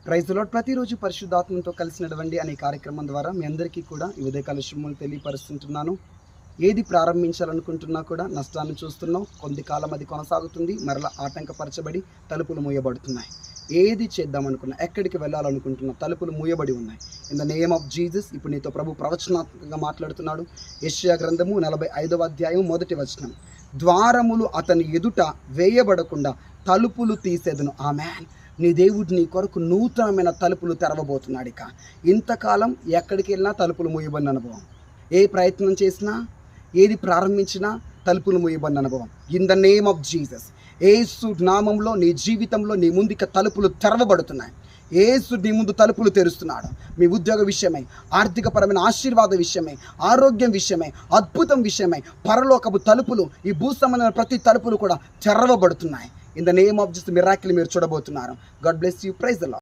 Praise the lord. ప్రతిరోజు పరిశుద్ధాత్మతో కలిసి నడవండి అనే కార్యక్రమం ద్వారా మీ అందరికీ కూడా ఈ ఉదయకాల శుభములు తెలియపరుస్తుంటున్నాను. ఏది ప్రారంభించాలనుకుంటున్నా కూడా నష్టాన్ని చూస్తున్నాం. కొద్ది కాలం అది కొనసాగుతుంది, మరలా ఆటంకపరచబడి తలుపులు మూయబడుతున్నాయి. ఏది చేద్దామనుకున్నా, ఎక్కడికి వెళ్ళాలనుకుంటున్నా తలుపులు మూయబడి ఉన్నాయి. In the name of Jesus ఇప్పుడు నీతో ప్రభు ప్రవచనాత్మకంగా మాట్లాడుతున్నాడు. యెషయా గ్రంథము 45వ అధ్యాయం 1వ వచనం, ద్వారములు అతని ఎదుట వేయబడకుండా తలుపులు తీసేదను. ఆమేన్. నీ దేవుడు నీ కొరకు నూతనమైన తలుపులు తెరవబోతున్నాడు. ఇక ఇంతకాలం ఎక్కడికి వెళ్ళినా తలుపులు మూయబడిన అనుభవం, ఏ ప్రయత్నం చేసినా, ఏది ప్రారంభించినా తలుపులు మూయబడిన అనుభవం. In the name of Jesus, యేసు నామంలో నీ జీవితంలో నీ ముందుక తలుపులు తెరవబడుతున్నాయి. యేసు నీ ముందు తలుపులు తెరుస్తున్నాడు. మీ ఉద్యోగ విషయమై, ఆర్థికపరమైన ఆశీర్వాద విషయమై, ఆరోగ్యం విషయమై, అద్భుతం విషయమై పరలోకపు తలుపులు, ఈ భూ సంబంధమైన ప్రతి తలుపులు కూడా తెరవబడుతున్నాయి. In the name of Jesus miracle మీరు చూడబోతున్నారు. God bless you. Praise the lord.